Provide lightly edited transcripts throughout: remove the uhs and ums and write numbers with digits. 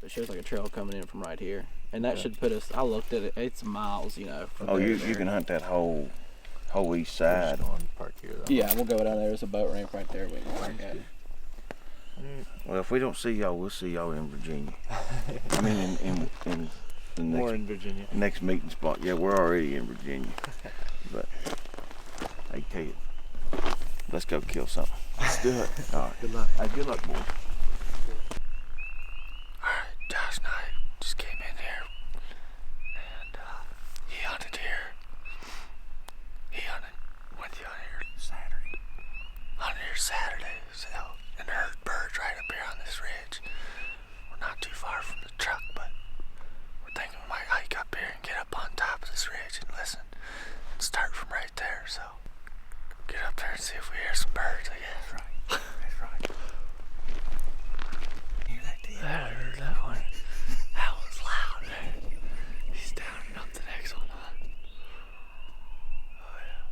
It shows like a trail coming in from right here, and that should put us. I looked at it; it's miles, you know. From you can hunt that whole east side. Park here, though. Yeah, we'll go down there. There's a boat ramp right there. We can park at. Well, if we don't see y'all, we'll see y'all in Virginia. I mean, in the in Virginia. Next meeting spot. Yeah, we're already in Virginia. But I tell you, let's go kill something. Let's do it. All right. Good luck. Hey, good luck, boys. Alright, Josh and I just came in here, and he hunted here. He went on here Saturday. Hunted here Saturday, so, and heard birds right up here on this ridge. We're not too far from the truck, but we're thinking we might hike up here and get up on top of this ridge and listen. And start from right there, so get up there and see if we hear some birds, I guess. That's right. That's right. Hear that, Dave? I heard that one. That was loud. He's down and up the next one. Oh yeah.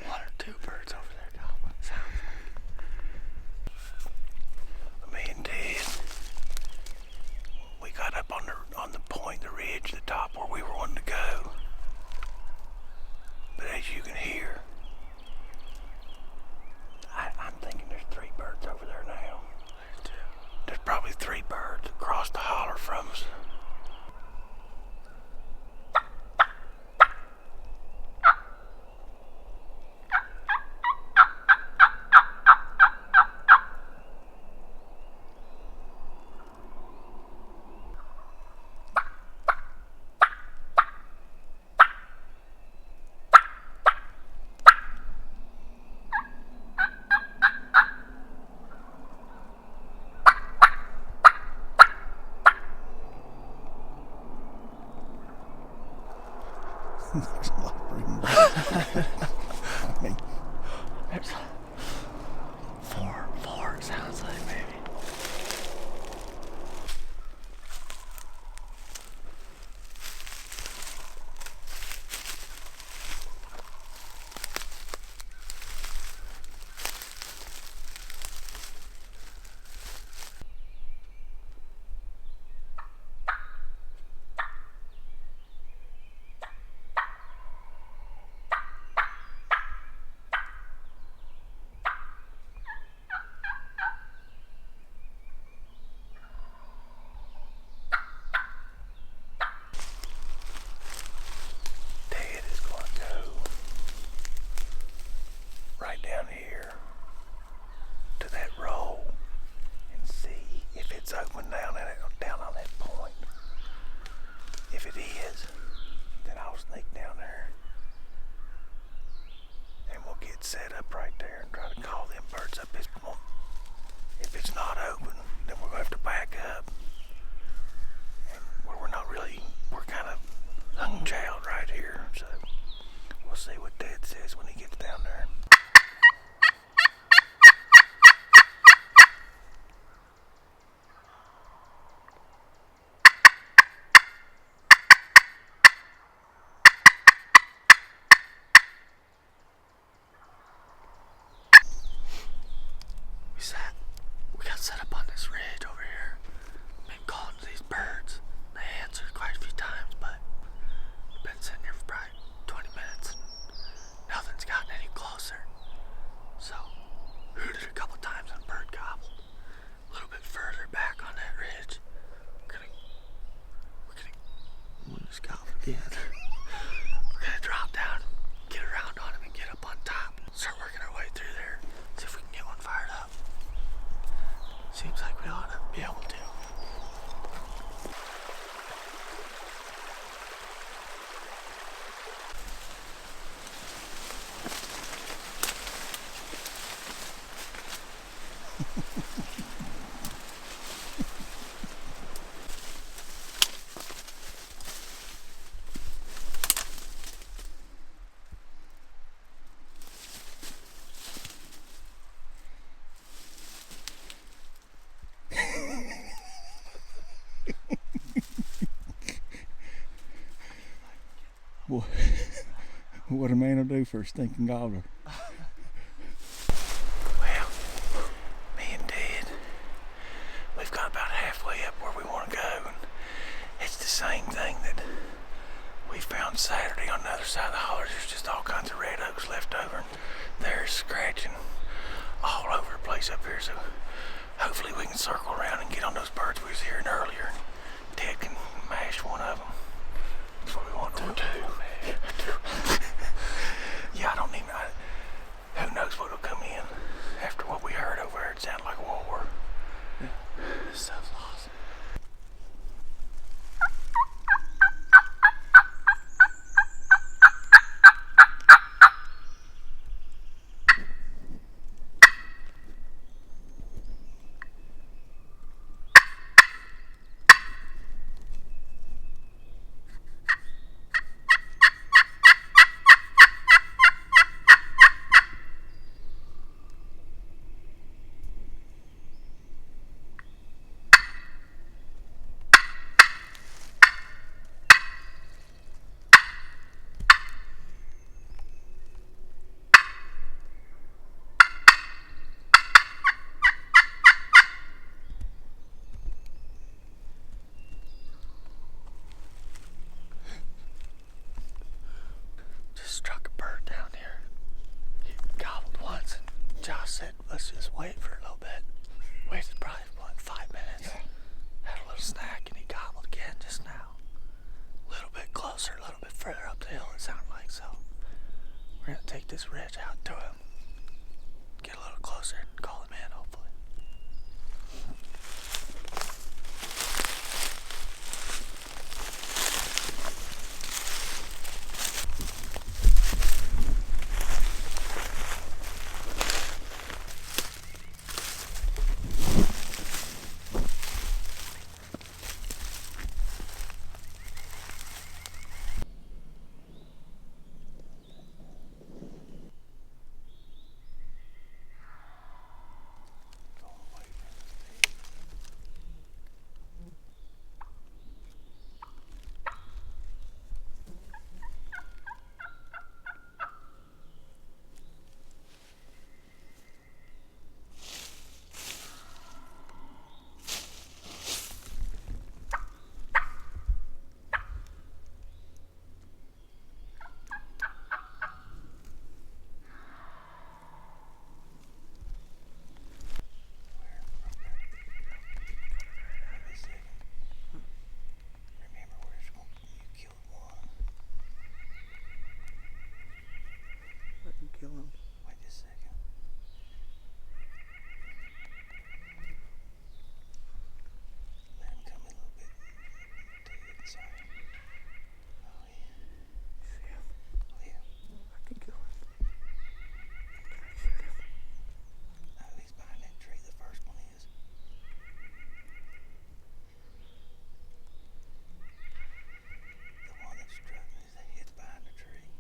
One or two birds over there, Kyle. What it sounds like. Me and Dad, we got up on the point, the ridge, the top where we were wanting to go. But as you can hear, I'm thinking there's 3 birds over there now. There's probably 3 birds across the holler from us. There's a lot of room. I mean, There's 4 it sounds like maybe. Dad is going to go right down here to that roll and see if it's open down on that point. If it is, then I'll sneak down there and we'll get set up right there and try to call them birds up this point. If it's not open, then we're going to have to back up. And we're kind of hung-child right here, so we'll see what Dad says when he gets down there. We got set up on this ridge over here. Been calling to these birds. They answered quite a few times, but we've been sitting here for probably 20 minutes. Nothing's gotten any closer. So, hooted a couple times and a bird gobbled. A little bit further back on that ridge. We'll just gobble again. We're gonna drop down, get around on him, and get up on top. Start working our way through there. See if we can get one fired up. Seems like we ought to be able to. What a man will do for a stinking gobbler. Well, me and Dad, we've got about halfway up where we want to go. And it's the same thing that we found Saturday on the other side of the holler. There's just all kinds of red oaks left over. And there's scratching all over the place up here. So hopefully we can circle around and get on those birds we was hearing earlier. Ted can mash one of them. That's what we want to do. Yeah, I don't even know. Who knows what'll come in after what we heard over there. It sounded like war. Yeah. This stuff's awesome. Just struck a bird down here. He gobbled once, and Josh said, let's just wait for a little bit. Waited probably, 5 minutes? Yeah. Had a little snack, and he gobbled again just now. A little bit closer, a little bit further up the hill, it sounded like. So we're going to take this ridge out to him, get a little closer, and call him in, hopefully. Kill him. Wait just a second. Let him come a little bit to the inside. Oh yeah. Oh yeah. I can kill him. No, he's behind that tree. The first one is. The one that struck me, his head's behind the tree.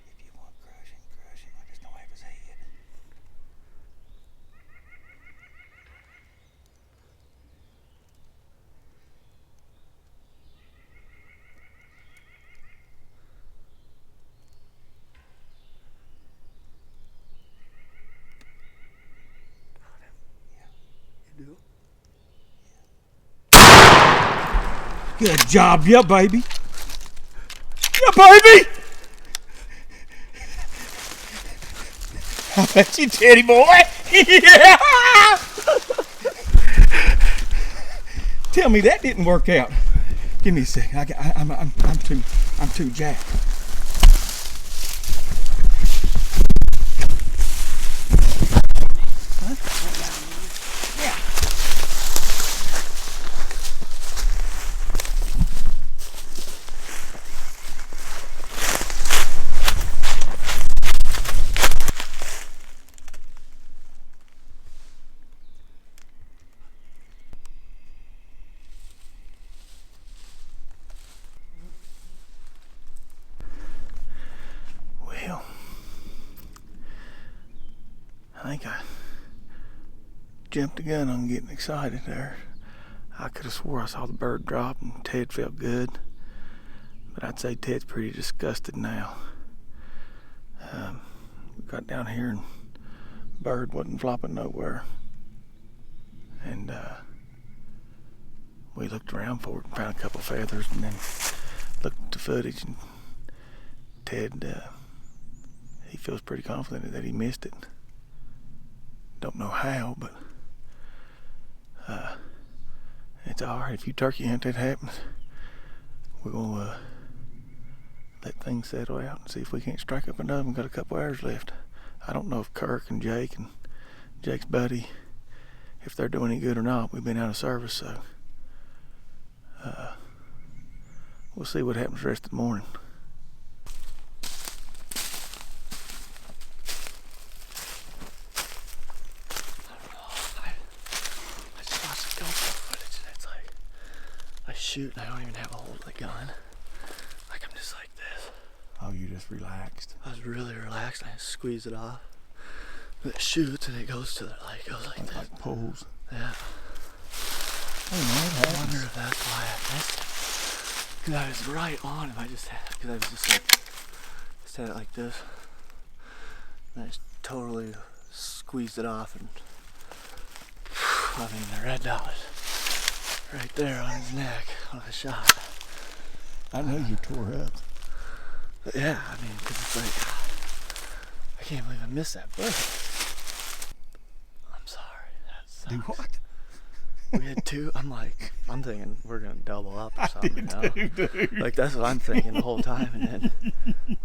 If you want to crush him, crush him. I just don't have his head. Got him. Yeah. You do? Good job, yeah, baby. Yeah, baby. I bet you titty boy. Yeah. Tell me that didn't work out. Give me a second. I'm too jacked. Yeah. think I jumped the gun on getting excited there. I could have swore I saw the bird drop and Ted felt good. But I'd say Ted's pretty disgusted now. We got down here and bird wasn't flopping nowhere. And we looked around for it and found a couple feathers and then looked at the footage, and Ted, he feels pretty confident that he missed it. Don't know how, but it's alright. If you turkey hunt that happens, we're gonna let things settle out and see if we can't strike up another. We've got a couple hours left. I don't know if Kirk and Jake and Jake's buddy, if they're doing any good or not. We've been out of service, so we'll see what happens the rest of the morning. I just watched the GoPro footage and it's like, I shoot and I don't even have a hold of the gun. Like I'm just like this. Oh, you just relaxed. I was really relaxed. I just squeeze it off. But it shoots and it goes to the like goes like this. Like pulls. Yeah. Oh, no, I wonder if that's why I missed it. Cause I was right on him. I was just like set it like this. And I just totally squeezed it off, and I mean the red dot was right there on his neck on the shot. I know you tore up. But yeah, I mean, cause it's like, I can't believe I missed that bird. I'm sorry. That's Do what? We had two. I'm thinking we're gonna double up or something. You know? Dude. Like that's what I'm thinking the whole time, and then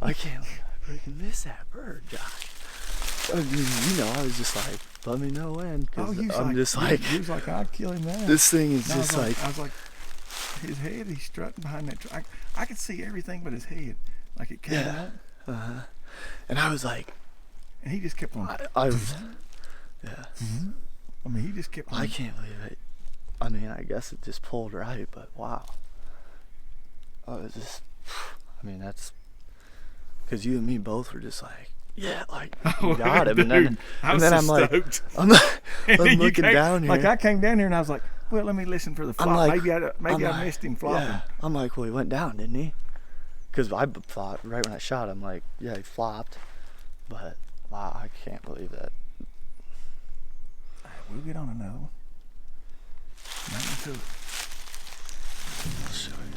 I can't believe I freaking missed that bird, Josh. I mean, you know, I was just like, let me know when, cause I'm just like, he was like, I'd kill him now. this thing is And just like, I was like, his head, he's strutting behind that truck. I could see everything but his head, like it came yeah, up, and I was like, and he just kept on. I was, yeah. I mean, he just kept on. I can't believe it. I mean, I guess it just pulled right, but wow. I was just, I mean, that's, because you and me both were just like, yeah, like, you got him. Dude, and then I'm like, I'm looking down here. Like, I came down here and I was like, well, let me listen for the flop. like- maybe I missed him flopping. Yeah. I'm like, well, he went down, didn't he? Because I thought, right when I shot him, like, yeah, he flopped. But, wow, I can't believe that. We'll get on another one. Nothing to it. I'll show you.